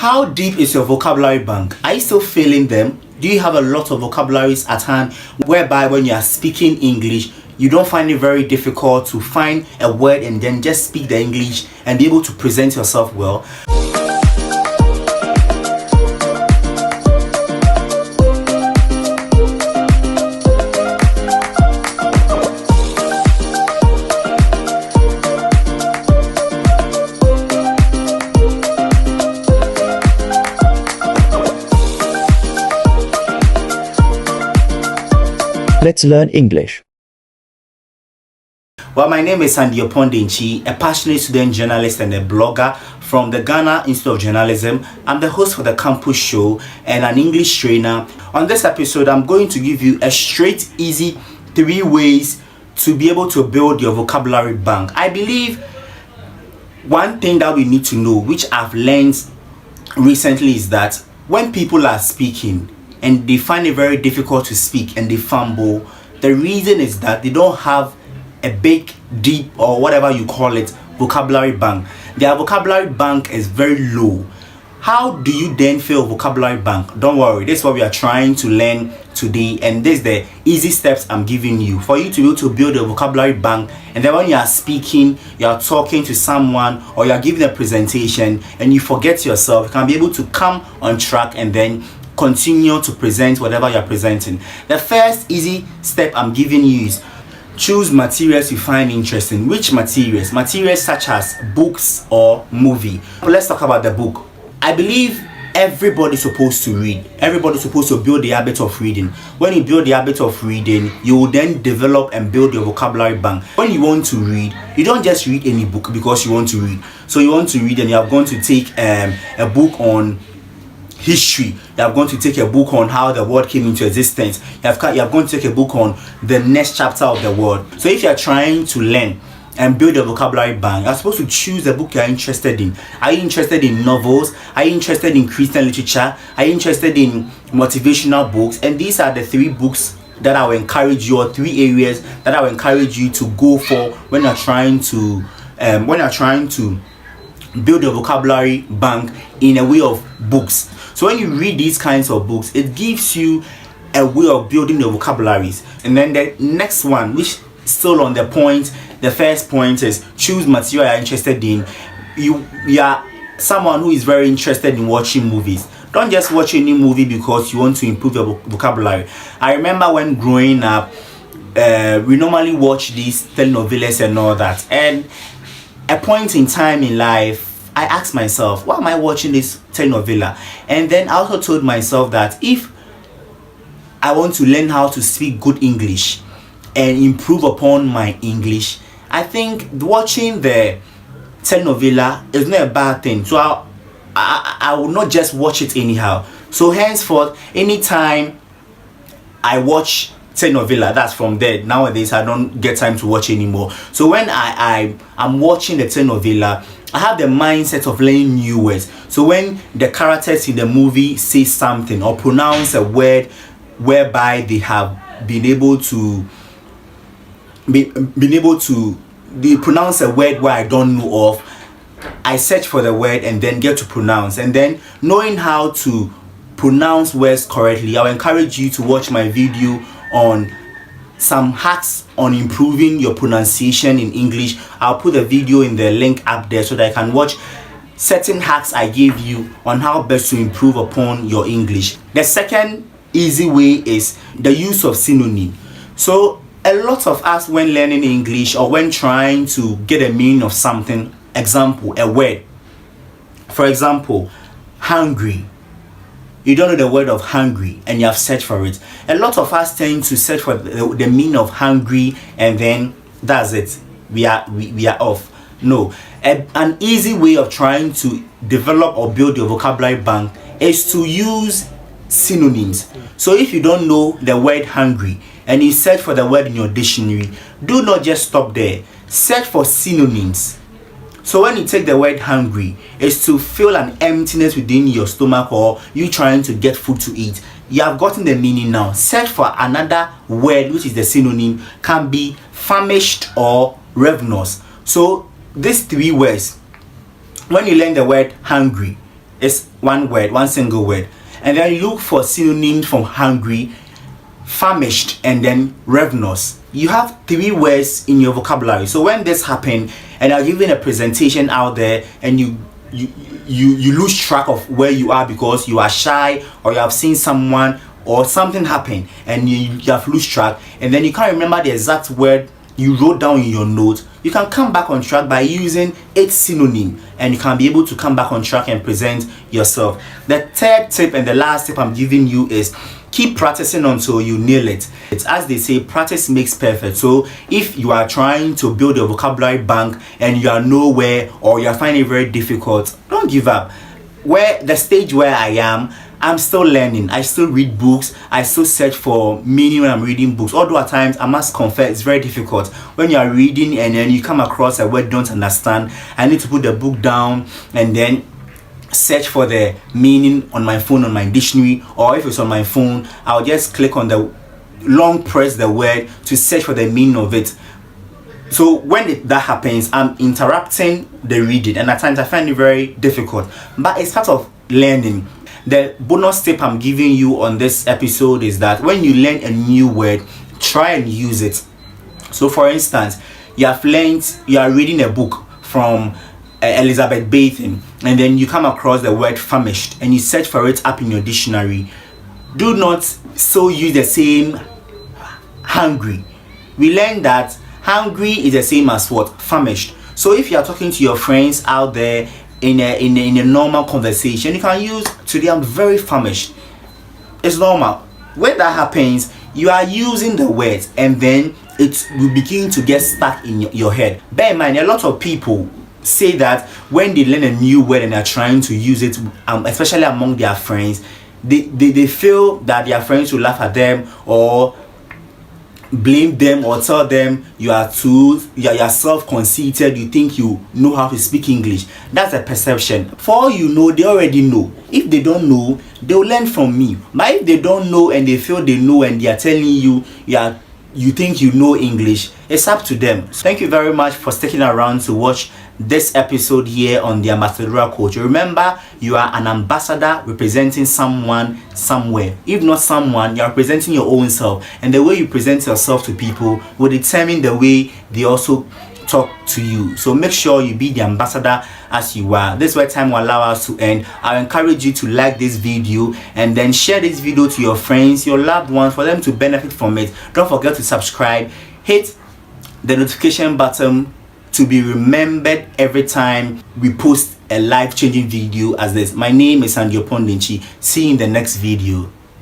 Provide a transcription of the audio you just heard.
How deep is your vocabulary bank? Are you still filling them? Do you have a lot of vocabularies at hand whereby when you are speaking English, you don't find it very difficult to find a word and then just speak the English and be able to present yourself well? Let's learn English. Well, my name is Sandy Opondinchi, a passionate student journalist and a blogger from the Ghana Institute of Journalism. I'm the host for the Campus Show and an English trainer. On this episode, I'm going to give you a straight, easy 3 ways to be able to build your vocabulary bank. I believe one thing that we need to know, which I've learned recently, is that when people are speaking and they find it very difficult to speak and they fumble, the reason is that they don't have a big, deep, or whatever you call it, vocabulary bank. Their vocabulary bank is very low. How do you then fill vocabulary bank? Don't worry, this is what we are trying to learn today, and this is the easy steps I'm giving you for you to be able to build a vocabulary bank. And then when you are speaking, you are talking to someone, or you are giving a presentation and you forget yourself, you can be able to come on track and then continue to present whatever you're presenting. The first easy step I'm giving you is choose materials you find interesting. Which materials? Materials such as books or movie. Let's talk about the book. I believe everybody's supposed to read. Everybody's supposed to build the habit of reading. When you build the habit of reading, you will then develop and build your vocabulary bank. When you want to read, you don't just read any book because you want to read. So you want to read and you are going to take a book on history, you are going to take a book on how the world came into existence, you are going to take a book on the next chapter of the world. So if you are trying to learn and build a vocabulary bank, you're supposed to choose a book you are interested in. Are you interested in novels? Are you interested in Christian literature? Are you interested in motivational books? And these are the 3 books that I will encourage you, or 3 areas that I will encourage you to go for when you're trying to build a vocabulary bank in a way of books. So when you read these kinds of books, it gives you a way of building the vocabularies. And then the next one, which is still on the point, the first point is choose material you're interested in. You are someone who is very interested in watching movies. Don't just watch any movie because you want to improve your vocabulary. I remember when growing up, we normally watch these telenovelas and all that. And a point in time in life, I asked myself, why am I watching this telenovela? And then I also told myself that if I want to learn how to speak good English and improve upon my English, I think watching the telenovela is not a bad thing. So I will not just watch it anyhow. So henceforth, anytime I watch telenovela, that's from there. Nowadays I don't get time to watch anymore. So when I'm watching the telenovela, I have the mindset of learning new words. So when the characters in the movie say something or pronounce a word whereby they have been able to they pronounce a word where I don't know of, I search for the word and then get to pronounce. And then knowing how to pronounce words correctly, I will encourage you to watch my video on some hacks on improving your pronunciation in English. I'll put the video in the link up there so that I can watch certain hacks I gave you on how best to improve upon your English. The second easy way is the use of synonym. So a lot of us, when learning English or when trying to get a meaning of something, example, a word, for example, hungry, you don't know the word of hungry and you have searched for it. A lot of us tend to search for the meaning of hungry and then that's it. We are off. No. An easy way of trying to develop or build your vocabulary bank is to use synonyms. So if you don't know the word hungry and you search for the word in your dictionary, do not just stop there. Search for synonyms. So when you take the word hungry, it's to feel an emptiness within your stomach or you trying to get food to eat. You have gotten the meaning now. Search for another word which is the synonym, can be famished or ravenous. So these 3 words, when you learn the word hungry, It's one word, one single word. And then you look for synonyms from hungry, famished, and then ravenous. You have 3 words in your vocabulary. So when this happens and you're giving a presentation out there and you lose track of where you are because you are shy, or you have seen someone or something happen and you have lost track, and then you can't remember the exact word you wrote down in your note, you can come back on track by using 8 synonyms, and you can be able to come back on track and present yourself. The third tip and the last tip I'm giving you is keep practicing until you nail it. It's, as they say, practice makes perfect. So if you are trying to build a vocabulary bank and you are nowhere, or you are finding it very difficult, don't give up. Where the stage where I am, I'm still learning. I still read books. I still search for meaning when I'm reading books. Although at times, I must confess, it's very difficult. When you are reading and then you come across a word you don't understand, I need to put the book down and then search for the meaning on my phone, on my dictionary, or if it's on my phone, I'll just click on the long press the word to search for the meaning of it. So when that happens, I'm interrupting the reading, and at times I find it very difficult, but it's part of learning. The bonus tip I'm giving you on this episode is that when you learn a new word, try and use it. So for instance, you are reading a book from Elizabeth Bathen, and then you come across the word famished and you search for it up in your dictionary. Do not so use the same hungry. We learned that hungry is the same as what? Famished. So if you are talking to your friends out there in a normal conversation, you can use today I'm very famished. It's normal. When that happens, you are using the words and then it will begin to get stuck in your head. Bear in mind, a lot of people say that when they learn a new word and are trying to use it, especially among their friends, they feel that their friends will laugh at them or blame them or tell them you are self-conceited, you think you know how to speak English. That's a perception. For all you know, they already know. If they don't know, they'll learn from me. But if they don't know and they feel they know and they are telling you you think you know English, it's up to them. So thank you very much for sticking around to watch this episode here on the Ambassadorial Coach. Remember, you are an ambassador representing someone somewhere. If not someone, you are representing your own self, and the way you present yourself to people will determine the way they also talk to you. So make sure you be the ambassador as you are. This is where time will allow us to end. I encourage you to like this video and then share this video to your friends, your loved ones, for them to benefit from it. Don't forget to subscribe. Hit the notification button to be remembered every time we post a life-changing video as this. My name is Sandy Opondinchi. See you in the next video.